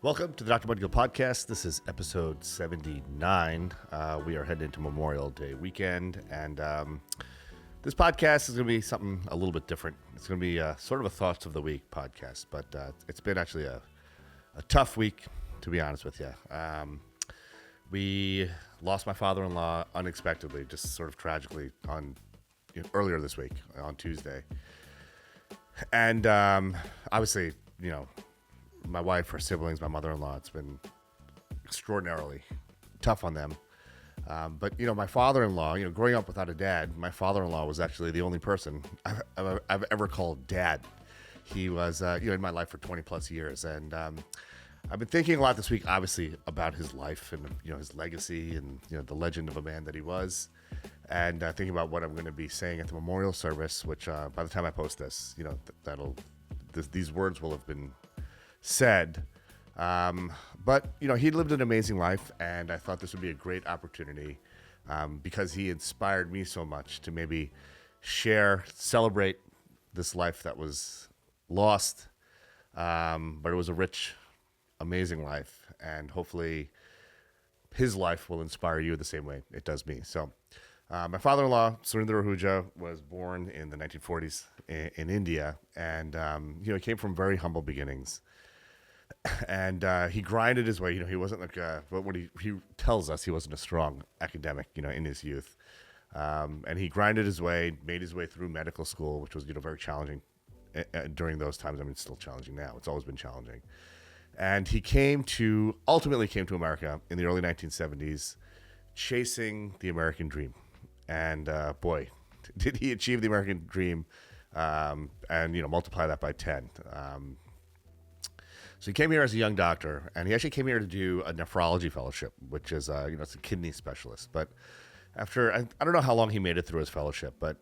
Welcome to the Dr. Mudgil podcast. This is episode 79. We are heading into Memorial Day weekend, and this podcast is going to be something a little bit different. It's going to be sort of a Thoughts of the Week podcast, but it's been actually a tough week, to be honest with you. We lost my father-in-law unexpectedly, just sort of tragically earlier this week on Tuesday. And obviously, my wife, her siblings, my mother-in-law, it's been extraordinarily tough on them. But my father-in-law, growing up without a dad, my father-in-law was actually the only person I've ever called dad. He was, in my life for 20 plus years. And I've been thinking a lot this week, obviously, about his life and, his legacy and, the legend of a man that he was. And thinking about what I'm going to be saying at the memorial service, which by the time I post this, these words will have been said. But he lived an amazing life, and I thought this would be a great opportunity because he inspired me so much to maybe celebrate this life that was lost, but it was a rich, amazing life, and hopefully his life will inspire you the same way it does me. So my father-in-law, Surinder Ahuja, was born in the 1940s in India, and he came from very humble beginnings. And he grinded his way. He wasn't like, but what he tells us, he wasn't a strong academic, in his youth. And he grinded his way, made his way through medical school, which was, very challenging during those times. I mean, it's still challenging now. It's always been challenging. And he ultimately came to America in the early 1970s, chasing the American dream. And boy, did he achieve the American dream, and multiply that by 10. So he came here as a young doctor, and he actually came here to do a nephrology fellowship, which is, it's a kidney specialist. But after, I don't know how long he made it through his fellowship, but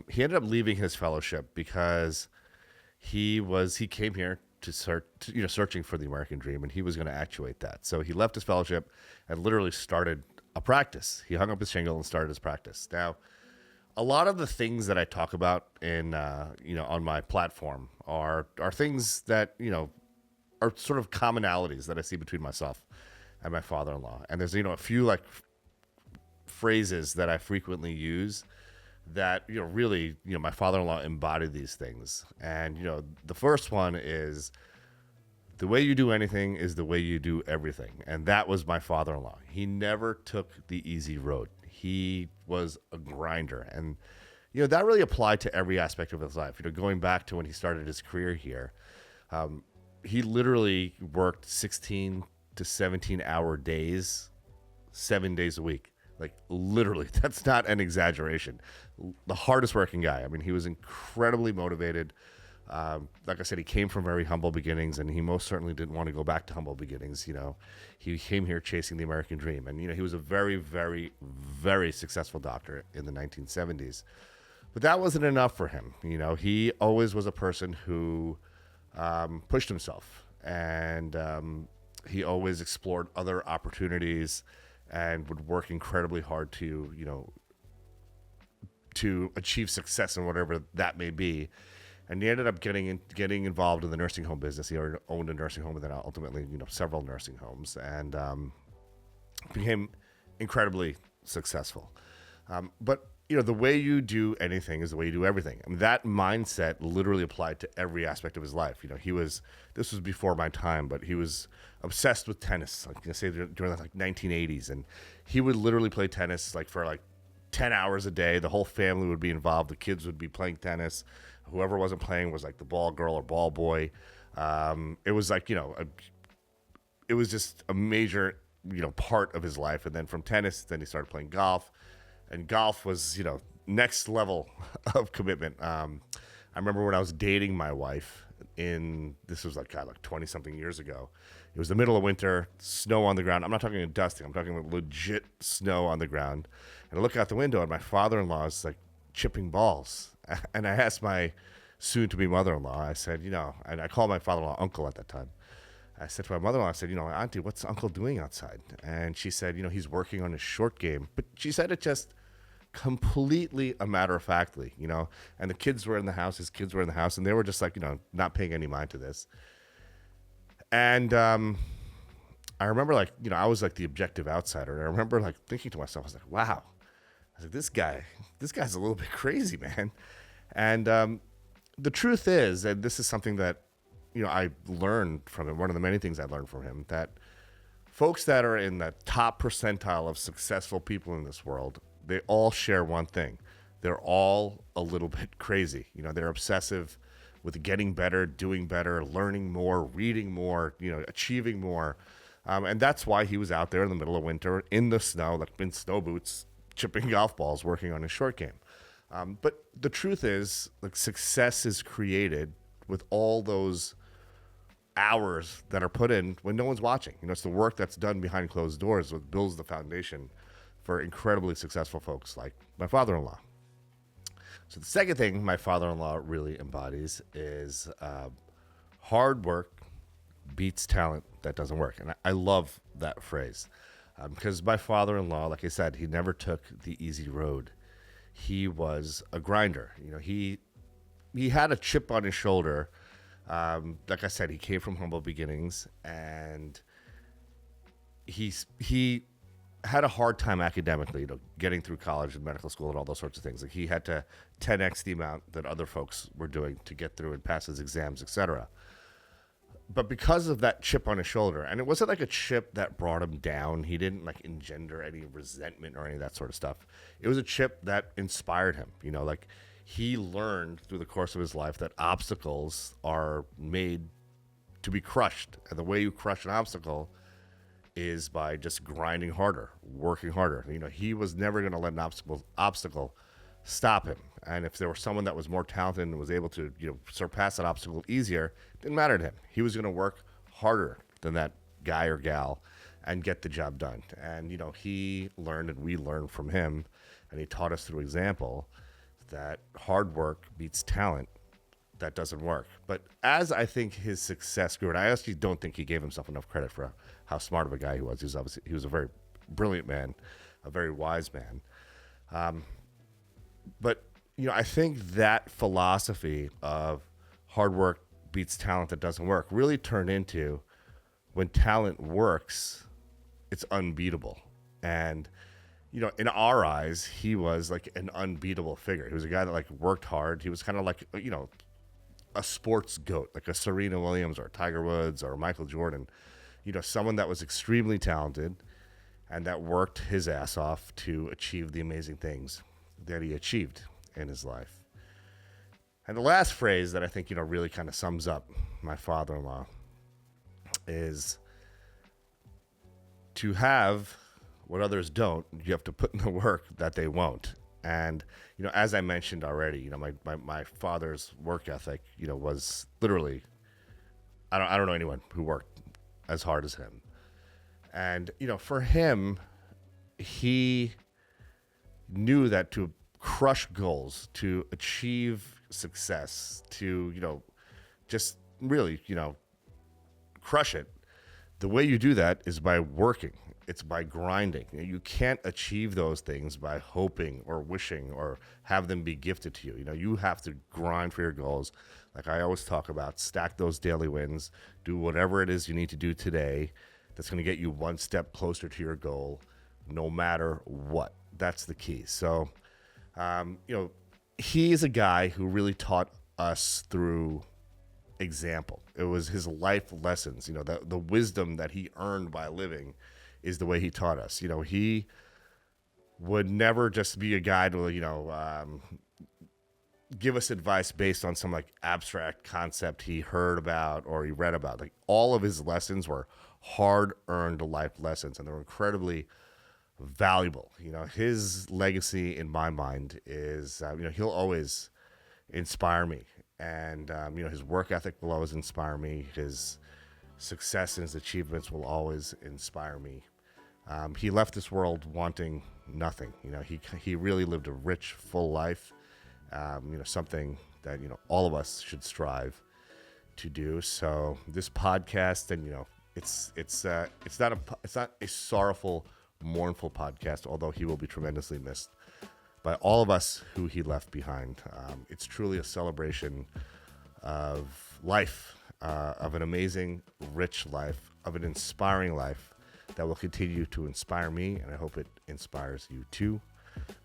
he ended up leaving his fellowship because he came here to searching for the American dream, and he was going to actuate that. So he left his fellowship and literally started a practice. He hung up his shingle and started his practice. Now, a lot of the things that I talk about in, on my platform are things that, are sort of commonalities that I see between myself and my father-in-law. And there's, a few phrases that I frequently use that, really, my father-in-law embodied these things. And, the first one is, the way you do anything is the way you do everything. And that was my father-in-law. He never took the easy road. He was a grinder. And, that really applied to every aspect of his life. Going back to when he started his career here, he literally worked 16 to 17-hour days, 7 days a week. Like, literally, that's not an exaggeration. The hardest working guy. I mean, he was incredibly motivated. Like I said, he came from very humble beginnings, and he most certainly didn't want to go back to humble beginnings. He came here chasing the American dream. And, he was a very, very, very successful doctor in the 1970s. But that wasn't enough for him. He always was a person who pushed himself, and he always explored other opportunities and would work incredibly hard to achieve success in whatever that may be. And he ended up getting involved in the nursing home business. He owned a nursing home, and then ultimately, several nursing homes, and became incredibly successful. But the way you do anything is the way you do everything. I mean, that mindset literally applied to every aspect of his life. This was before my time, but he was obsessed with tennis, say during the 1980s. And he would literally play tennis for 10 hours a day. The whole family would be involved. The kids would be playing tennis. Whoever wasn't playing was the ball girl or ball boy. It was it was just a major, part of his life. And then from tennis, then he started playing golf. And golf was, next level of commitment. I remember when I was dating my wife this was 20-something years ago. It was the middle of winter, snow on the ground. I'm not talking dusting. I'm talking about legit snow on the ground. And I look out the window, and my father-in-law is chipping balls. And I asked my soon-to-be mother-in-law, I said, and I called my father-in-law uncle at that time. I said to my mother-in-law, I said, Auntie, what's Uncle doing outside? And she said, he's working on his short game. But she said it just completely a matter of factly, and the kids were in the house, his kids were in the house, and they were just not paying any mind to this. And I remember I was like the objective outsider. And I remember like thinking to myself, I was like, wow. I was like, this guy's a little bit crazy, man. And the truth is, and this is something that, I learned from him. One of the many things I learned from him, that folks that are in the top percentile of successful people in this world, they all share one thing. They're all a little bit crazy. They're obsessive with getting better, doing better, learning more, reading more, achieving more. And that's why he was out there in the middle of winter in the snow, like in snow boots, chipping golf balls, working on his short game. But the truth is, like, success is created with all those hours that are put in when no one's watching. It's the work that's done behind closed doors that builds the foundation for incredibly successful folks like my father-in-law. So the second thing my father-in-law really embodies is hard work beats talent that doesn't work. And I love that phrase because my father-in-law, like I said, he never took the easy road. He was a grinder. He had a chip on his shoulder. Like I said, he came from humble beginnings, and he had a hard time academically, getting through college and medical school and all those sorts of things. Like, he had to 10x the amount that other folks were doing to get through and pass his exams, etc. But because of that chip on his shoulder, and it wasn't like a chip that brought him down. He didn't like engender any resentment or any of that sort of stuff. It was a chip that inspired him. Like, he learned through the course of his life that obstacles are made to be crushed. And the way you crush an obstacle is by just grinding harder, working harder. He was never going to let an obstacle stop him. And if there was someone that was more talented and was able to, surpass that obstacle easier, it didn't matter to him. He was going to work harder than that guy or gal and get the job done. And, he learned and we learned from him, and he taught us through example that hard work beats talent that doesn't work. But as I think his success grew, and I actually don't think he gave himself enough credit for how smart of a guy he was. He was a very brilliant man, a very wise man. But I think that philosophy of hard work beats talent that doesn't work really turned into, when talent works, it's unbeatable. And in our eyes, he was like an unbeatable figure. He was a guy that like worked hard. He was kind of like, a sports goat, like a Serena Williams or Tiger Woods or Michael Jordan. Someone that was extremely talented and that worked his ass off to achieve the amazing things that he achieved in his life. And the last phrase that I think, really kind of sums up my father-in-law is, to have what others don't, you have to put in the work that they won't. And, as I mentioned already, my father's work ethic, was literally, I don't know anyone who worked as hard as him. And, for him, he knew that to crush goals, to achieve success, to, just really, crush it, the way you do that is by working. It's by grinding. You can't achieve those things by hoping or wishing or have them be gifted to you. You have to grind for your goals. Like I always talk about, stack those daily wins. Do whatever it is you need to do today that's going to get you one step closer to your goal, no matter what. That's the key. So, he is a guy who really taught us through example. It was his life lessons, the wisdom that he earned by living is the way he taught us. He would never just be a guy to, give us advice based on some like abstract concept he heard about or he read about. Like, all of his lessons were hard-earned life lessons, and they were incredibly valuable. His legacy in my mind is, he'll always inspire me. And, his work ethic will always inspire me. His success and his achievements will always inspire me. He left this world wanting nothing. He really lived a rich, full life. Something that, all of us should strive to do. So this podcast, and, it's not a sorrowful, mournful podcast, although he will be tremendously missed by all of us who he left behind. It's truly a celebration of life, of an amazing, rich life, of an inspiring life that will continue to inspire me, and I hope it inspires you too.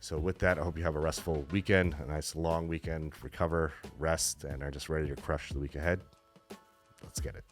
So with that, I hope you have a restful weekend, a nice long weekend, recover, rest, and are just ready to crush the week ahead. Let's get it.